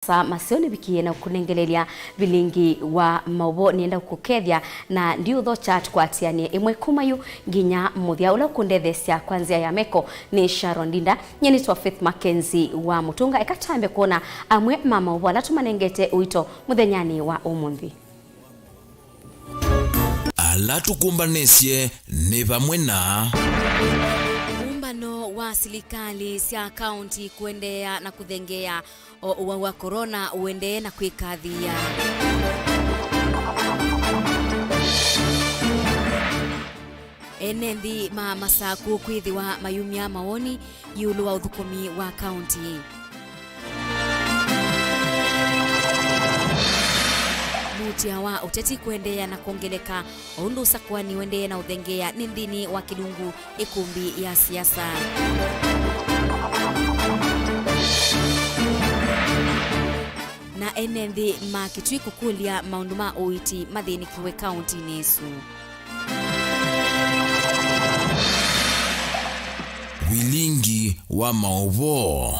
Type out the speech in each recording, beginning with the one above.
Masioni bikiye na kunengelelia Vilingi Wa Mauvoo nienda kukethia na ndio tho chat kwa atianie imwe kumayu nginya muthia ula kundethesia kwanzia ya meko ni Sharon Dinda nyeni twa Faith Mackenzie wa Mutunga ekatambe kuona amwe mama Mauvoo alatumanengete uito muthenyani wa umuthi alatukumbanesie ni vamwe na umbano wa serikali cia county kuendea na kuthengea wa corona uende na kwikadhia enendi masaku kwithiwa mayumia maoni yulu wa uthukumi wa county mutia wa uteti kuendea na kuongeleka undu sakwani wende na uthengea nindini wa kidungu ikumbi ya siasa na enendi makitui kukulia maundu ma uiti mathini kiwe county nesu Vilingi Wa Mauvoo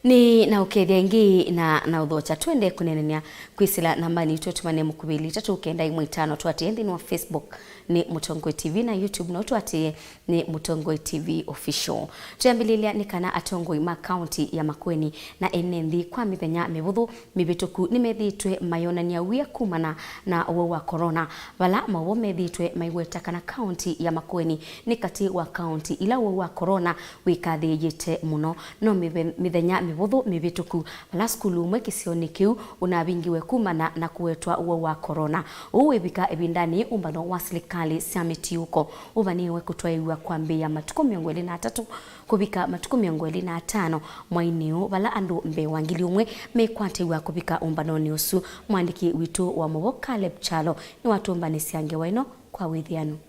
ni na ukethia ngi na uthocha twende kunenenia kwisila nambani tutumane mukubili 395 twati endini wa Facebook ni Mutongoi TV na YouTube na twati ni Mutongoi TV official. Tuyambililia ni kana Atongoi ma county ya Makueni na enendi kwa mithenya mibuthu mibituku nimethitwe mayonania wia kumana na wa corona wala Mauvoo methitwe maigweta kana county ya Makueni ni kati wa county ila wa corona wikathiyite muno no mithenya mibuthu mibituku la skulu mwe kisioni kiu unabingiwe kumana na kuwetwa wa corona uwebika ebindani umbano wa serikali samiti uko ubaniwe kutwaiwa kwambia matuko 23 kubika matuko 25 mwaineo bala andu mbe wangili umwe mekwateiwa kubika umbano ni usu mwandiki witu wa Mauvoo Caleb Chalo ni watu mbani siange waino kwa withianu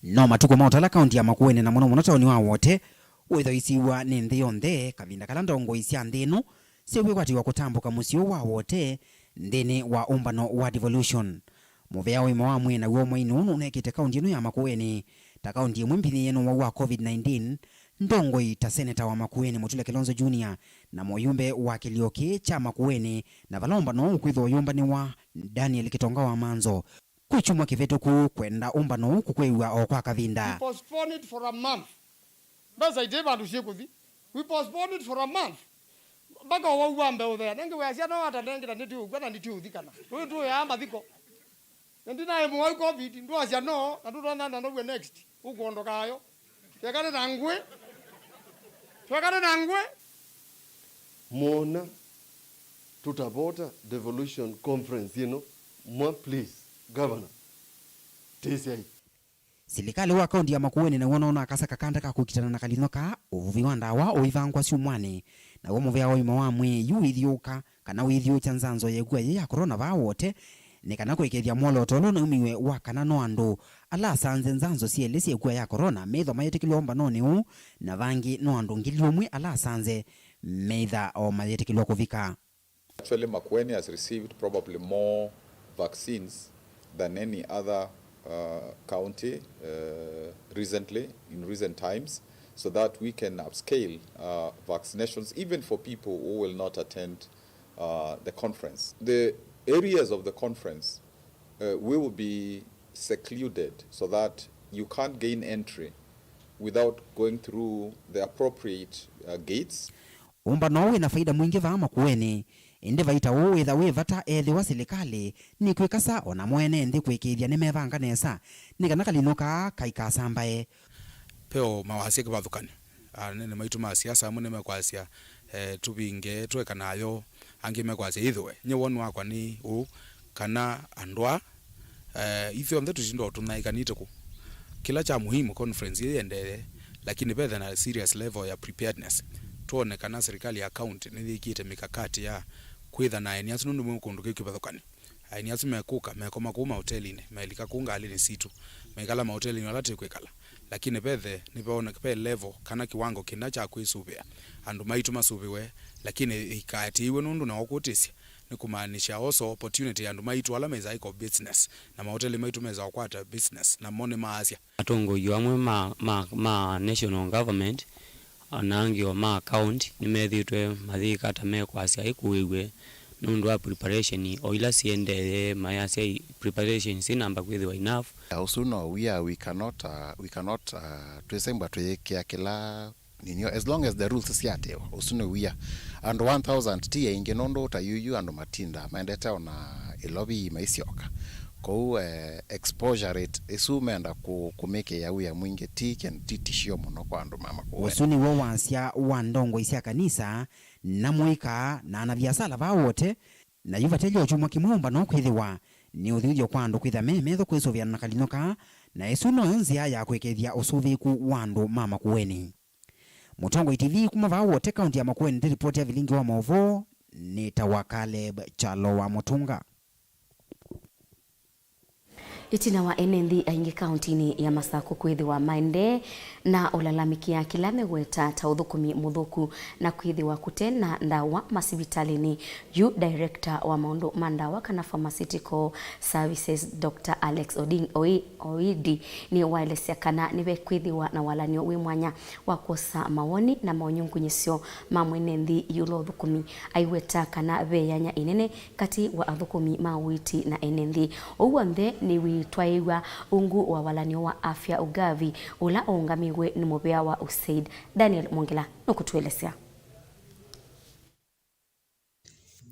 no matuko mautala kaunti ya Makueni na muno taoni wa wote withoisiwa ni nthi yonthe kavinda kala ndongo isia nthino siwikwatiwa kutambuka musio wa wote nthini wa umbano wa devolution muvea wima wa mwena uo mwainu nunekite kaunti ino ya Makueni ta kaunti imwe mpithi yenu wa COVID-19 ndongo ita seneta wa Makueni Mutule Kilonzo Junior na moyumbe wa kilioki cha Makueni na valomba no ukwitho uyumbani wa Daniel Kitonga wa Manzo kuchumwa kivetuku kwenda umbano kukwewa o kwa kavinda. We postpone it for a month. Basa iteba tushikuthi. We postpone it for a month. Baka wauambe uthea. Nenge weasia no ata nenge nitu kwenda nituthikana. Tu ya mathiko. Ndina emu wa COVID ndo asia no na tutona na no next. Ugondoka ayo. Twekane nangwe. Twekane nangwe. Mona tutavota devolution conference Mwa please governor. TCI. Serikali wa kaunti ya Makueni na wona akasa kakanda ka kukitana na kalinoka uvuvi wa ndawa uivangwa siumwane na wo muvea wa wa mwe yu ithiuka kana withio chanzanzo yegua ya corona va wote ne kana kwekethia mwolo tolo na umiwe wa kana no andu ala sanze nzanzo sielesi yegua ya corona metho mayetikilwa mbano ni u na vangi no andu ngilumwe ala sanze metha o mayetikilwa kuvika. Actually Makueni has received probably more vaccines than any other county recently, in recent times, so that we can upscale vaccinations even for people who will not attend the conference. The areas of the conference will be secluded so that you can't gain entry without going through the appropriate gates. Umbano ina faida mwingi va Makueni inde vaita wetha wevata ethi wa serikali ni kwikasa ona mwene nthi kwikithia ni mevanga nesa ni kana kalinoka kaikasambae peo mawasi kibathukani nene maitu ma siasa amune mekwasia tubinge tweka nayo angi mekwasia ithwe nyewonu wakwa ni u kana andwa ithyo nthe tucindo tunaikanite ku kila cha muhimu conference yendele lakini betha na serious level ya preparedness tuone kana serikali ya county ni thikite mikakati ya kwitha na eni asu nundu mukundu kikibathukani eni asu mekuka mekoma kuma hotelini melika kunga alini situ mekala ma hotelini wala tekwekala lakini bethe nipeona kipe level kana kiwango kinacha kwisubia andu maitu masubiwe lakini ikati iwe nundu na okutisia ni kumaanisha also opportunity andu maitu wala meza iko business na mahoteli maitu meza okwata business na mone maasia atongo yamwe ma national government onangi o ma account nimethitwe mathika ta mekwasia ikuigwe nundu wa preparation o ila siende maya sei preparation sinamba kwithwa enough. Also no, we cannot tusemba tuyekia kila ninyo as long as the rules siate usuno we and 1000 tia ingenondo ta yuyu and matinda maendete ona ilobi maisioka ko exposure rate isumenda kumeke ya uya mwinge tiki and titishio muno kwa andu mama ko usuni wo wansia wa ndongo isia kanisa na muika na anabiasala ba wote na yuvatejo chuma kimomba no kwithiwa ni uthithio kwa andu kwitha memetho kwisovya na kalinoka na isuno nzia ya kwekethia usuviku wa andu mama kuweni. Mutongoi TV kuma va wote kaunti ya Makueni ndi ripoti ya Vilingi wa Mauvoo ni Tawakale Chalo wa Mutunga. Itina wa NND aingi kauntini ya Masaku kwithiwa maende na ulalamikia kila megweta ta uthukumi muthuku na kwithiwa kutena ndawa masibitalini. Yu director wa maundu mandawa kana pharmaceutical services Dr. Alex Oidi ni waelesea kana niwe kwithiwa na walanio wi mwanya wa kosa mawoni na maonyungunyisio mamwenenthi yulo uthukumi aiweta kana veyanya inene kati wa athukumi mawiti na NND. Uwanthe ni twaiwa ungu wa walanio wa afya ugavi ula ungamiwe ni mubea wa USAID. Daniel Mongela nukutuelesea.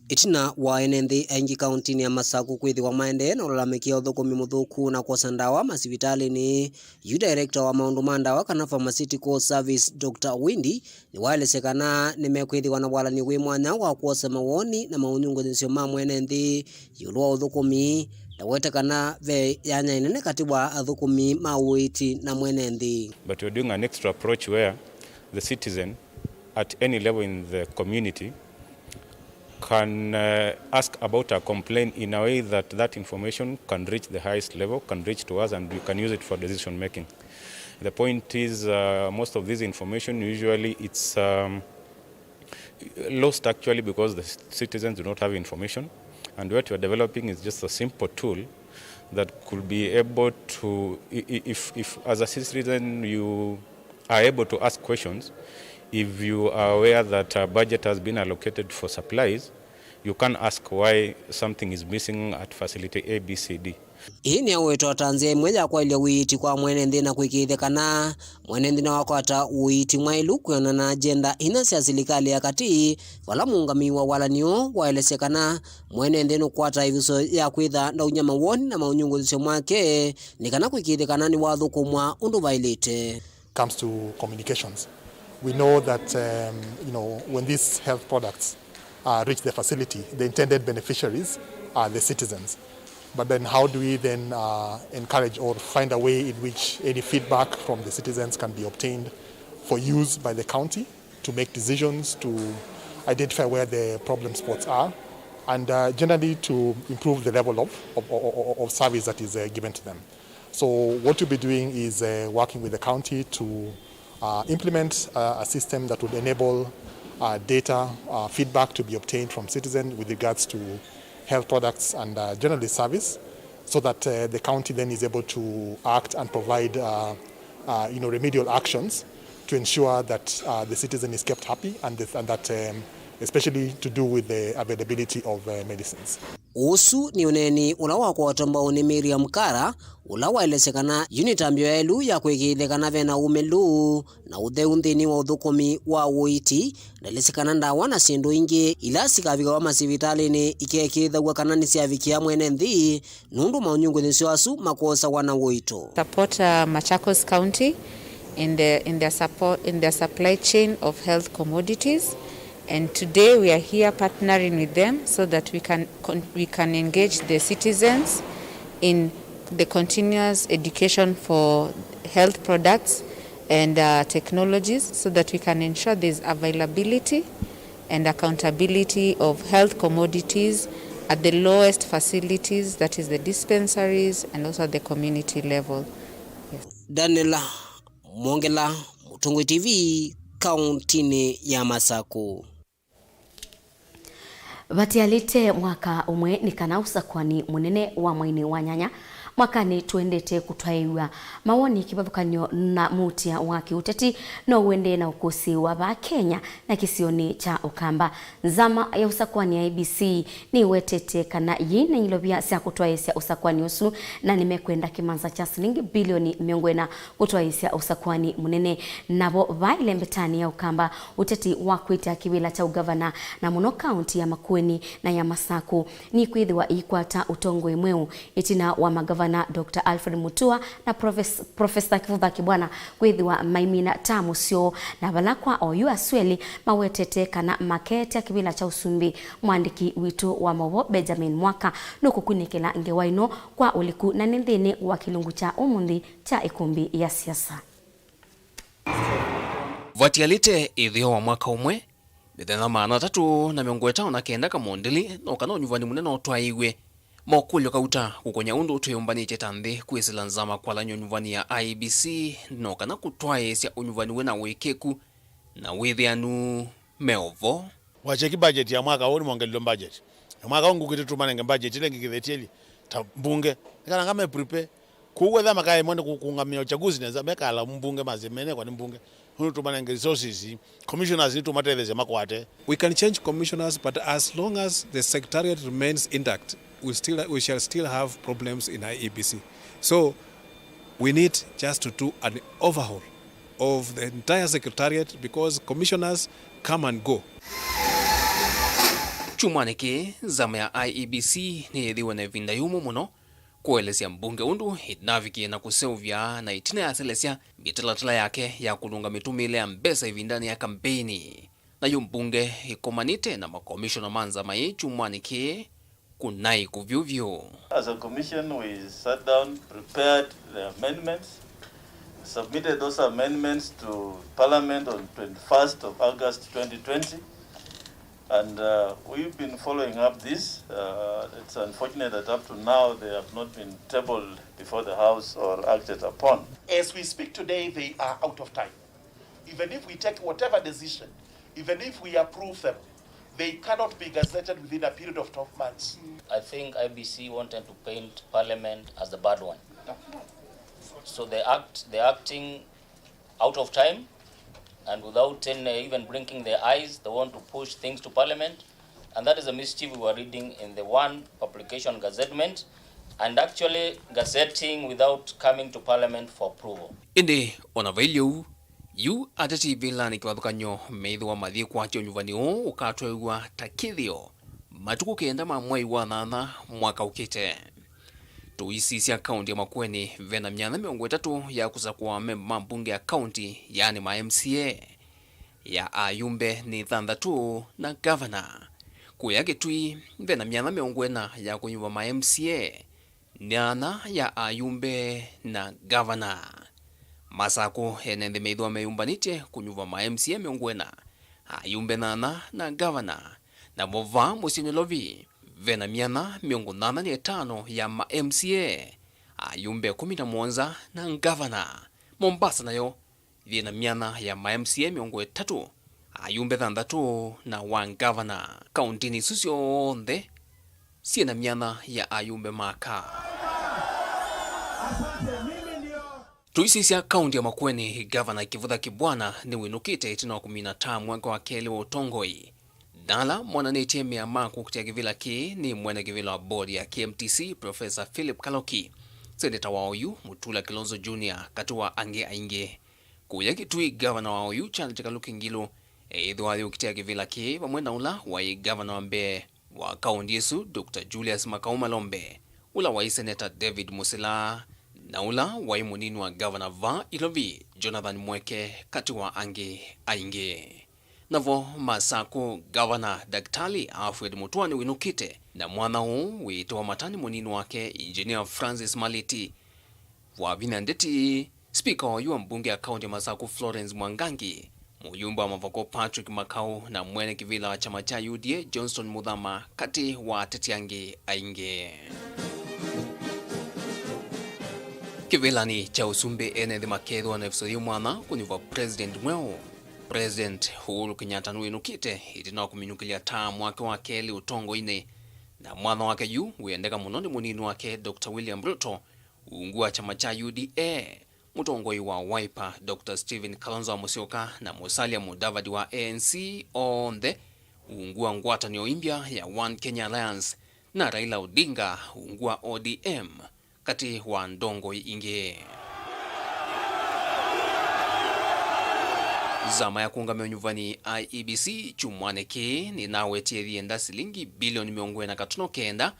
Itina wa NND aingi kauntini ya Masaku kwithiwa maende na ulalamikia uthukumi muthuku na kosa ndawa masibitalini. Yu director wa maundu mandawa kana pharmaceutical service Dr. Windy ni waelesekana nimekwithiwa na walani wi mwanya wa kuosa mawoni na maunyungunyisio mamwenenthi yulwa uthukumi na wetekana ve yanya inene kati wa athukumi mawiti na mwenenthi. But we're doing an extra approach where the citizen at any level in the community can ask about a complaint in a way that that information can reach the highest level, can reach to us, and we can use it for decision making. The point is most of this information usually it's lost actually because the citizens do not have information. And what we're developing is just a simple tool that could be able to, if as a citizen you are able to ask questions, if you are aware that a budget has been allocated for supplies, you can ask why something is missing at facility ABCD. Hii ni aweto tanzia imweja kwa ile uiti kwa mwenenthi na kwikithekana mwenenthi na wakwata uiti mwailu kuyona na agenda inasi ya serikali ya kati wala muungamiwa walanio waelesekana mwenenthi nukwata iviso ya kwitha na unyama woni na maunyungulisio mwake ni kana kwikithekana ni wathukumwa undu vailite. Comes to communications, we know that when these health products reach the facility, the intended beneficiaries are the citizens. But then how do we then encourage or find a way in which any feedback from the citizens can be obtained for use by the county to make decisions, to identify where the problem spots are, and generally to improve the level of service that is given to them. So what we'll be doing is working with the county to implement a system that would enable data feedback to be obtained from citizens with regards to health products and generally service, so that the county then is able to act and provide remedial actions to ensure that the citizen is kept happy and that especially to do with the availability of medicines. Usu ni uneni ula wako watambao ni Miriam Kara ula waelesekana unitambio elu ya kwikithekana vena umelu na utheunthini wa uthukumi wa uiti na lesekana ndawa na sindu ingi ila sikavika wa masibitalini ikekithagwa kana ni siavikia mwenenthi nundu maunyungunyisio asu makosa wana uito. Support Machakos County in their supply chain of health commodities. And today we are here partnering with them so that we can engage the citizens in the continuous education for health products and technologies, so that we can ensure there's availability and accountability of health commodities at the lowest facilities, that is the dispensaries and also at the community level. Yes. Daniela Mongela, Mutongoi TV, kauntini ya Masaku. Batialite mwaka umwe ni kanausa kwani munene wa mwaini wa nyanya mwakani tuendete kutwaiwa mawoni kibathukanio na mutia wa kiuteti no wende na ukosi wa ba Kenya na kisioni cha Ukamba. Zama ya usakwani ya ABC ni wetete kana yine nyilobia sia kutwaisia usakwani usu na nimekwenda kimanza cha shilingi bilioni 40 kutwaisia usakwani munene nabo baile mbetani ya Ukamba uteti wa kwita kibila cha ugavana na muno kaunti ya Makueni na ya Masaku ni kwithiwa ikwata utongo imweu itina wa magavana Dr. Alfred Mutua na Professor Kivutha Kibwana kwithiwa maimina tamu sio na balakwa oyu asweli mawetete kana makete kibila cha usumbi mwandiki witu wa Mauvoo Benjamin Mwaka nukukunikela ngewaino kwa uliku na nindhini wa kilungu cha umundi cha ikumbi ya siasa. Vatialite ithio wa mwaka umwe mithenya 309 na kenda kamondeli no kana unyuvani munene otwaiwe mokulyo kauta kukonya undu tuyumbanite tanthi kwisila nzama kwa la nyuvani ya IBC no kana kutwaisya unyuvani wena wikeku na withianu Mauvoo wacheki budget ya mwaka huu ni mongelilo budget ya mwaka huu ngukitutuma nenge budget ile ngikithetieli ta mbunge kana ngame prepare kuwe thama kai mwende kungamia uchaguzi neza beka ala mbunge mazimene kwa ni mbunge hunu tumanenge resources commissioners need to materialize makwate. We can change commissioners, but as long as the secretariat remains intact, we shall still have problems in IEBC. So we need just to do an overhaul of the entire secretariat because commissioners come and go. Chumaneke zama ya IEBC ni ethiwa na vinda yumo muno kuelezea mbunge undu inavikie na kuseuvya na itina ya selesya mitalatala yake ya kulunga mitumile ya mbesa ivindani ya kampeni na yu mbunge ikomanite na makomishona manza mai chumaneke kunai kuvyuvyo. As a commission we sat down, prepared the amendments, submitted those amendments to Parliament on 21st of August 2020. And we've been following up this. It's unfortunate that up to now they have not been tabled before the House or acted upon. As we speak today, they are out of time. Even if we take whatever decision, even if we approve them, they cannot be gazetted within a period of 12 months. I think IBC wanted to paint Parliament as the bad one. So they're acting out of time. And without even blinking their eyes, they want to push things to Parliament. And that is a mischief we were reading in the one publication gazettement, and actually gazetting without coming to Parliament for approval. Inde ona value you atati vilani kiwathukanyo meithwa mathie kwa nyuvani ukatwewa takithio matuku kenda mwai wa thana mwaka ukite. Tuisisia kaunti ya Makueni vena 330 ya kusakwa memba mbunge ya kaunti yani ma MCA ya ayumbe ni 6 na governor kuyake tui vena 340 ya kunyuva ma MCA nyana ya ayumbe na governor masako enende meidwa meyumbanite kunyuva ma MCA miongwena ayumbe na governor na mova musinyolovi vena 185 ya ma MCA ayumbe 11 na governor. Mombasa nayo vena 100 ya ma MCA 3 ayumbe 6 na 1 governor. Kauntini susio onde siena 100 ya ayumbe maka. Tuisisia kaunti ya Makueni governor Kivutha Kibwana ni winukite itina 15 mwaka wa keli wa utongoi. Dala mwananeti ya maku kutia kivila ki ni mwene kivila wa bodi ya KMTC Professor Philip Kaloki. Seneta wa OU Mutula Kilonzo Jr. katua ange ainge. Kuya kitui governor wa OU Charles Kaloki Ngilo idhuwa kutia kivila ki wa mwena ula wa governor wa mbe wa kaunti yesu Dr. Julius Makauma Lombe. Ula wa Senator David Musila na ula wa munini wa governor va Ilovi Jonathan Mweke katua ange ainge. Navo masako governor Daktari Alfred Mutua ni winukite na mwana huu wito wa matani munini wake engineer Francis Maliti wa vinandeti speaker wa yuwa mbunge ya kaunti ya Masako Florence Mwangangi muyumba wa Mavoko Patrick Makau na mwene kivila wa chama cha UDA Johnston Mudhama kati wa tetiangi ainge. Kivila ni cha usumbe enedhi makedwa na episodi mwana kuniva president mweo. President Uhuru Kenyatta nuinukite itina kuminukilia taa mwake wa keli utongo ine na mwana wake yu uendeka munoni munini wake Dr. William Ruto uungua chama cha UDA mutongoi wa Wiper Dr. Stephen Kalonzo Musyoka na Musalia Mudavadi wa ANC onthe uungua ngwatanio impya ya One Kenya Alliance na Raila Odinga uungua ODM kati wa ndongoi ingi. Zama ya kuungamia nyuvani IEBC chumwaneke ni nawe tienda silingi bilioni 49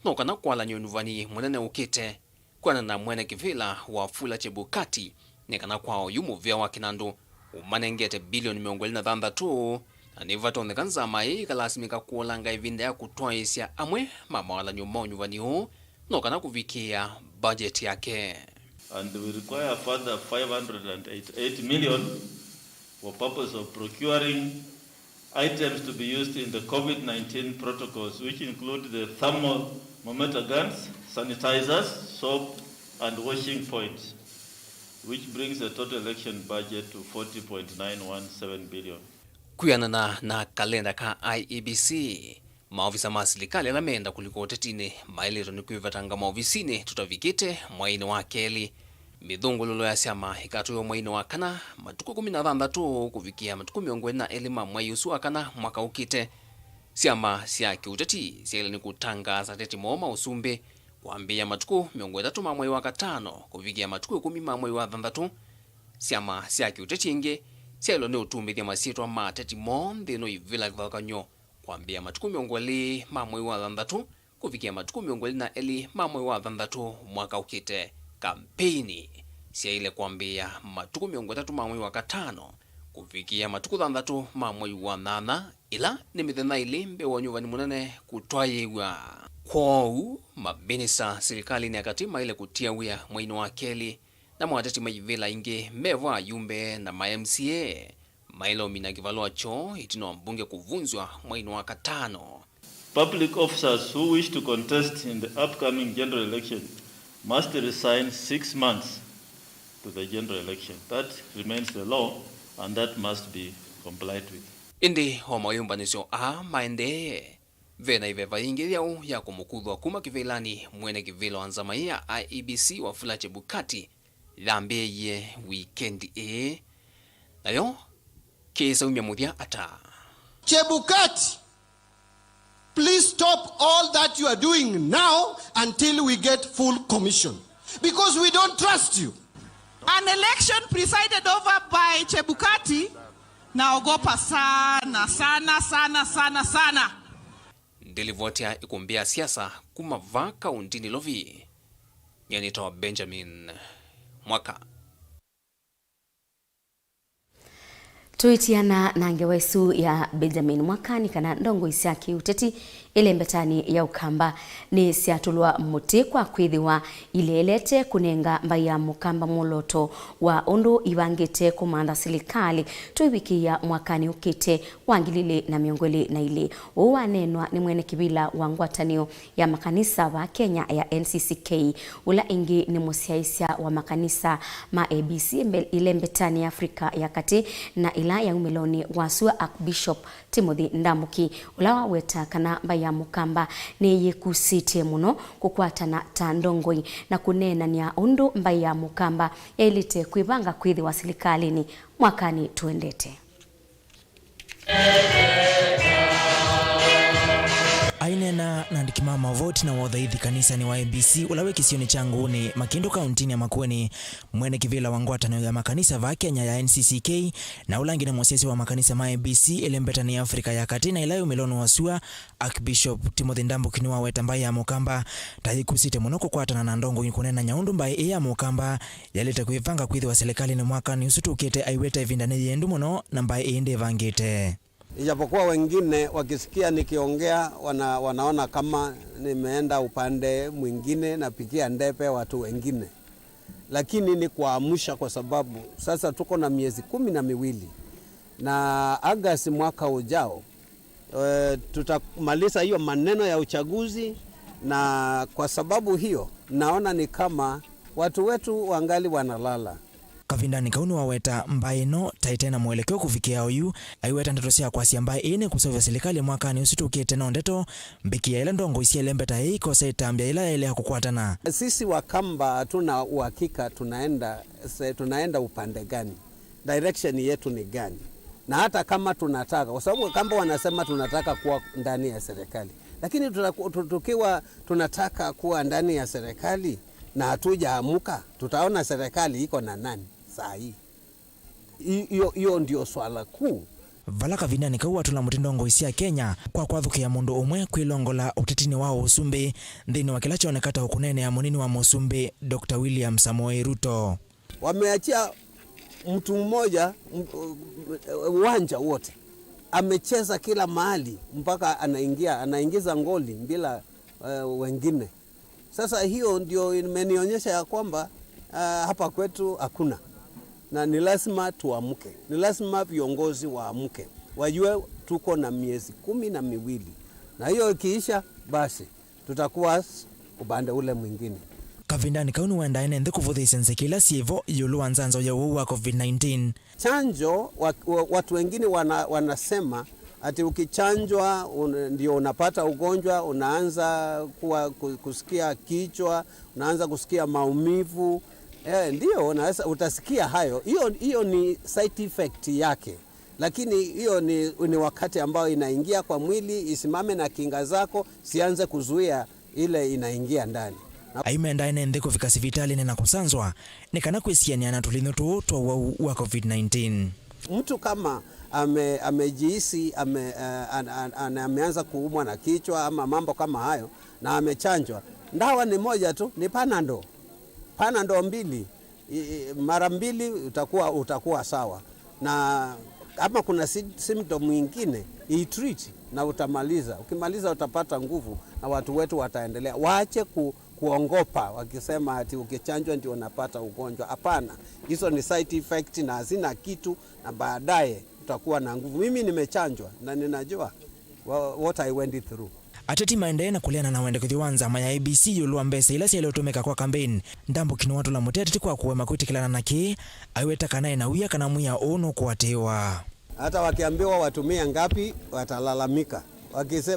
nokana kwala nyuvani munene ukite kwana na mwene kivila wa Fula Chebukati nekana kwao yumu vya wa Kinandu umanengete bilioni 26 na nivatonde kanzama ikalasimika kuolanga ivinda ya kutwaisya amwe mama wala nyuvani huu nokana kuvikia budget yake. And we require further 588 million for purpose of procuring items to be used in the COVID-19 protocols, which include the thermometer guns, sanitizers, soap, and washing points, which brings the total election budget to 40.917 billion. Kuyanana na kalenda ka IEBC, maofisa masilikali alamenda kuliko tetine maelezo ni kuivatanga maofisini tutavikite mwaini wa keli midhungululo ya siama ikatuyo mwaini wa kana matuku 16 kuvikia matuku 24 mwai usu akana mwaka ukite siama siya kiuteti siya ni kutangaza teti moma usumbe kuambia matuku 3 mwai wa 5 kuvikia matuku 10 mwai wa 6 siama siya kiuteti inge siya ni utumithia masitwa mateti monde no ivila kivakanyo kuambia matuku 20 mwai wa 6 kuvikia matuku 20 mwai wa 6 mwaka ukite. Kampeni siya ile kuambia matuku 3 mwai wa 5 kufikia matuku 6 mwai wa 8 ila ni mithena ile mbe wanyuvani munene kutwayiwa kwau mabinisa serikali ni akatima ile kutia wia mwaini wa keli na mwateti majivila inge meva yumbe na MCA mailo minakivalua cho itino mbunge kuvunzwa mwaini wa 5. Public officers who wish to contest in the upcoming general election must resign 6 months to the general election. That remains the law and that must be complied with. Indi homa yumbanisyo maende vena iveva ingi ya kumukudhwa kuma kivilani mwene kivilo anzama ya IEBC wa Fula Chebukati lambeye weekend nayo kesa umyamudia ata Chebukati, please stop all that you are doing now until we get full commission, because we don't trust you. An election presided over by Chebukati, naogopa sana sana sana sana sana. Ndilivotia ikumbia siasa kumavaka undini lovi. Nyanitoa Benjamin Mwaka. Tuitiana na ngewesu ya Benjamin Mwakani kana ndongo isiaki uteti ile mbetani ya ukamba ni siatulwa muti kwa kwithiwa ilelete kunenga mbaya mukamba muloto wa undu iwangite kumanda silikali tuiwikia mwakani ukite wangilile na miongoli na ile uwanenwa ni mwene kibila wa ngwatanio ya makanisa wa Kenya ya NCCK ula ingi ni musiaisia wa makanisa ma ABC ile mbetani ya Afrika ya kati na ila ya umeloni wasua Archbishop Timothy Ndamuki ula weta kana mbaya mukamba ni yekusite muno kukwatana tandongoi na kunena ni undu mbaya mukamba elite kuibanga kwithi wa silikalini mwakani tuendete. Ainena na ndikima Mauvoo na wadhaithi kanisa ni wa ABC ulawe kisioni changu ni Makindu kauntini ya Makueni mwene kivila wangwatano ya makanisa va Kenya ya NCCK na ulangi na mwasesi wa makanisa ma ABC elembetani ya Afrika ya kati na ilayo melono wasua Archbishop Timothy Ndamuki ni waweta mbaye ya mukamba tayikusite munoko kwatana na ndongo kunena nyaundu mbaye ya mukamba yaleta kuivanga kwithi wa serikali ni mwaka ni usutukete aiweta ivindane yendu muno na mbaye ende vangite. Ijapokuwa wengine wakisikia nikiongea wanaona kama nimeenda upande mwingine na pikia ndepe watu wengine. Lakini ni kuamsha kwa sababu sasa tuko na miezi 12 na Agosti mwaka ujao tutamaliza hiyo maneno ya uchaguzi, na kwa sababu hiyo naona ni kama watu wetu wangali wanalala. kavindani kauni waweta mbaino taitena mwelekeo kufikia oyu aiweta ndeto cia kwasia mbae ine kusovya serikali mwakani usitukite na ndeto mbikia ila ndongo isiele mbeta hii kosa itambia ila ile hakukwatana. Sisi Wakamba hatuna uhakika tunaenda upande gani, direction yetu ni gani, na hata kama tunataka, kwa sababu Wakamba wanasema tunataka kuwa ndani ya serikali, lakini tukiwa tunataka kuwa ndani ya serikali na hatujaamuka, tutaona serikali iko na nani saa hii? Hiyo ndio swala kuu. Vala kavindani kauwa tula mutindongo isia Kenya kwa kwathukia mundu umwe kwilongola utetini wao usumbi nthini wa kila chonekata ukunene ya munini wa musumbi Dr. William Samoei Ruto. Wameachia mtu mmoja uwanja wote, amecheza kila mahali mpaka anaingiza ngoli bila wengine. Sasa hiyo ndio imenionyesha ya kwamba hapa kwetu hakuna, na ni lazima tuamke, ni lazima viongozi waamke, wajue tuko na miezi 12, na hiyo ikiisha basi tutakuwa upande ule mwingine. Kavindani kauni wenda ene nthi kuvuthisia nzikila sievo yulu wa nzanzo ya uwa COVID-19. Chanjo, watu wengine wanasema ati ukichanjwa ndio unapata ugonjwa, unaanza kusikia kichwa, unaanza kusikia maumivu. Ndio utasikia hayo. Hiyo ni side effect yake, lakini hiyo ni wakati ambao inaingia kwa mwili, isimame na kinga zako, sianze kuzuia ile inaingia ndani. Aimenda ene nthi kufika sivitali na kusanzwa nikana kwisiania na tulino twa wa COVID-19. Mtu kama amejihisi ameanza kuumwa na kichwa ama mambo kama hayo na amechanjwa, ndawa ni moja tu, ni Panadol 2 mara 2 utakuwa sawa, na kama kuna symptom mwingine treat na utamaliza. Ukimaliza utapata nguvu na watu wetu wataendelea. Waache kuongopa wakisema ati ukichanjwa ndio unapata ugonjwa. Hapana, hizo ni side effect na hazina kitu, na baadaye utakuwa na nguvu. Mimi nimechanjwa na ninajua what I went through. Ateti maendelee na kuliana na wende kuthiwanza maya ABC yulu ambesa ila siya iliyotumika kwa kampeni ndambu kinu watu la muteti kwa kuwema kuitikilana naki aiweta kanae na uya kana muya ono kuatewa. Hata wakiambiwa watumia ngapi watalalamika,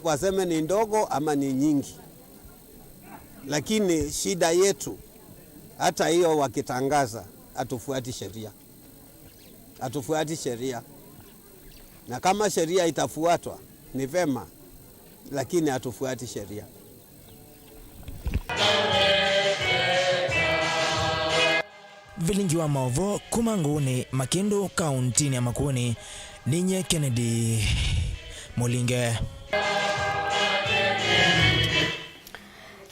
waseme ni ndogo ama ni nyingi, lakini shida yetu hata hiyo wakitangaza hatufuati sheria, na kama sheria itafuatwa ni vema, lakini hatufuati sheria. Vilingi wa Mauvoo kumanguni Makindu kauntini ya Makueni ninye Kennedy Mulinge.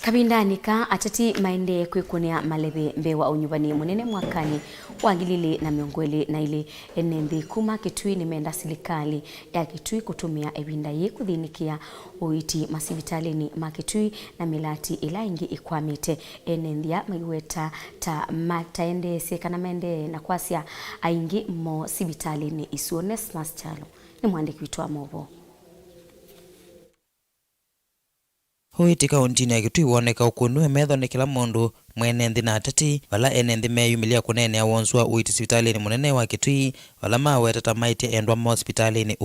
Kabindani ka atati maende kwikunia malebe mbewa unyubani munene mwakani wangilili na miongweli na ile enenthi kuma Kitui nimeenda serikali ya Kitui kutumia ebinda ye kuthinikia uiti masivitalini ma Kitui na milati ila ingi ikwamite enenthia maiweta ta mataende sekana mende na kwasia aingi mo sivitalini isuone Maschalo ni mwandiki wetu wa Mauvoo. Huiti kauntini ya Kitui woneka ukunue metho ni kila mundu mwene nthi na ateti wala ene nthi meyumilia kunene awonswa uiti sivitalini munene wa Kitui wala maweta tamaitia endwa mo hospitalini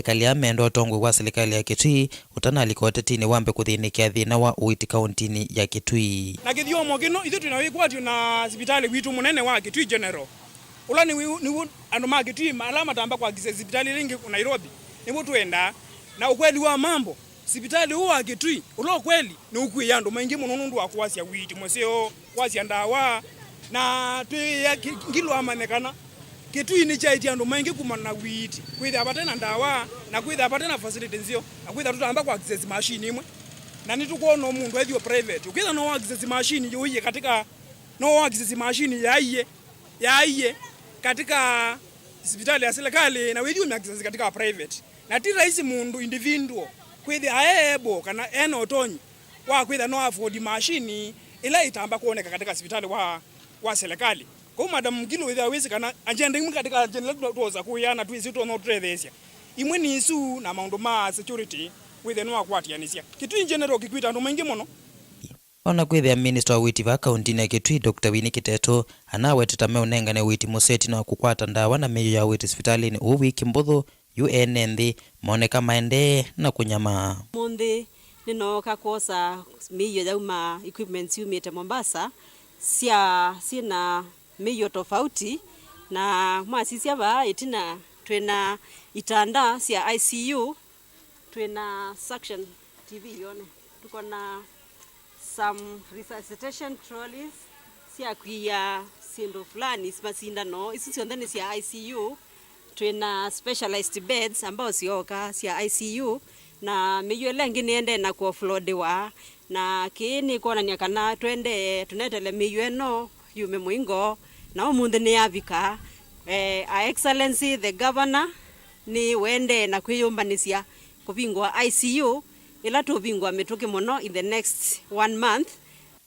kalia mendo tongwe kwa serikali ya Kitui utanalika atetini wambe kuthinikia thina wa uiti kauntini ya Kitui. Na githiomo gino ithu tunawikwa na hospitali witu munene wa Kitui General ula ni andu ma Kitui alama tamba kwa hospitali lingi Nairobi nibo tuenda na ukweli wa mambo. Sipitali huwa Kitui ulo kweli ni ukui yandu maingi munundu wa kuwasia witi mweseo wasia ndawa na tuya ngilo amanekana Kitui ni chaiti yandu maingi kumana witi kwitha apatena ndawa na kwitha apatena facility nzio na kwitha tutamba kwa access machine imwe na nitukuona mundu ethio private ukitha no access machine yoiye katika no access machine yaiye katika hospitali ya serikali na wewe access katika private na ti rahisi mundu individual kwithi aebo kana eno otonyi wa kwitha no afford machine ila itamba kuoneka katika hospitali wa serikali. Kwa madam ngilo ithia wisi kana agenda imwe katika agenda tuoza kuyana twisi to no trethesia imwe ni isu na maundu ma security with no akwatianisia Kitui General kikwita ndo maingi muno. ona kwithia minister wa witi va kaunti ya Kitui Dr. Vilingi Wa anaweteta meunengane witi museti na kukwata ndawa na meyo ya witi hospitalini wiki mbuthu UNND moneka maende na kunyama mundi ninoka kosa meyo yauma equipment yumite Mombasa sina meyo tofauti na mwasisi aba itina twena itanda sia ICU twena suction TV yone tuko na some resuscitation trolleys sia kuya sindo fulani simasinda no isi siondani sia ICU twena specialized beds ambao sioka sia ICU na meyo lengi niende na ku offloadiwa na kini kona nyakana twende tunetele meyo eno yume muingo na umunde ni avika excellency the governor ni wende na kwiyumbanisia kubingwa ICU ila tubingwa mituki muno in the next 1 month.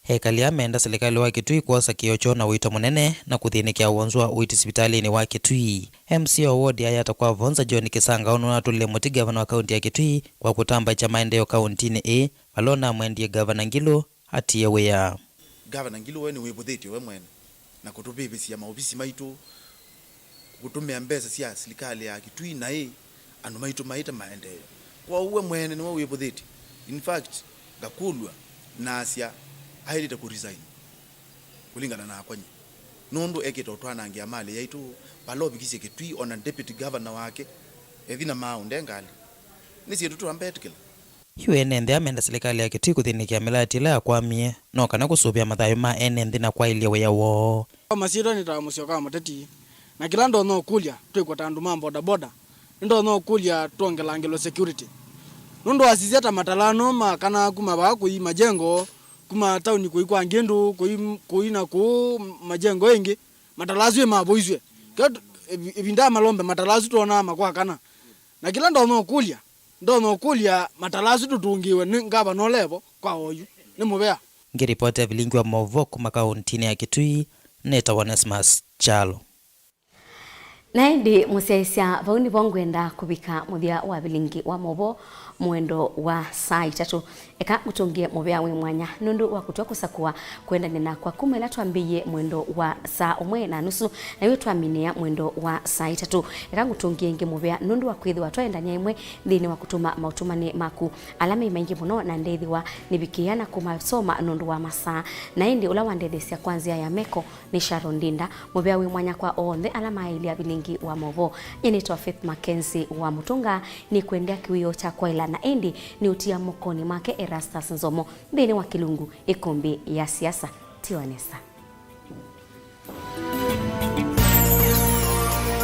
Hekali amenda serikali wa Kitui kuosa kiocho na wito munene na kuthinikia uonzwa witi hospitalini wa Kitui. MCO ward ayata kwa vonza John Kisanga ono atule muti gavana wa kaunti ya Kitui kwa kutamba cha maendeleo kauntini balona mwendie gavana Ngilu atiye wea. Gavana Ngilu we ni wibuthiti we mwene na kutubibisia maofisi maitu kutumia mbesa cia serikali ya Kitui na andu maitu maita maendeleo kwa uwe mwene ni wibuthiti. In fact gakulwa na asia aidite ku resign kulingana na akonye nundu ekito twanangia mali yaitu balobi kisi Kitui ona deputy governor wake ethina maunde ngali nisi tutu ambetikila UNND amenda serikali ya Kitui kuthinikia milati la kwamie no kana kusubia mathayo ma NND na kwa ile weya wo masiro ni tamusio kama mateti na kila ndo no kulia twiko tandu mambo boda ndo no kulia tuongelangelo security nundo asizeta matalano makana kuma ba ku majengo kuma tauni kuikwa ngendu kuina ku majengo yengi matalazu maboizwe ebinda malombe matalazu tona makwa kana na kila ndo no kulia matalazu tutungiwe ngaba no levo kwa oyu ni mubea ngiripoti ya Vilingi Wa Mauvoo kuma kauntini ya Kitui neta Onesmus Chalo. Naindi musiaisia vauni vongwenda kubika muthia wa Vilingi Wa Mauvoo mwendo wa saa 3 eka mutungie muvea wi mwanya nundu wa kutua kusakua kwenda nena kwa kumela twambiye mwendo wa saa 1:30 na iwe twaminia mwendo wa saa 3 eka mutungie ngi muvea nundu wa kwithi wa twendania imwe thini wa kutuma mautumani maku alama maingi muno na ndethi wa nibikiana kumasoma nundu wa masaa na indi ula wa ndethesia kwanzia ya meko ni Sharon Ndinda muvea wi mwanya kwa onthe alama ili ya Vilingi Wa Mauvoo yenitwa Faith Mackenzie wa Mutunga ni kuendea kiwio cha kwaila na endi ni utia mokoni make Erastus Nzomo thini wa Kilungu ikumbi ya siasa Tiwanesa.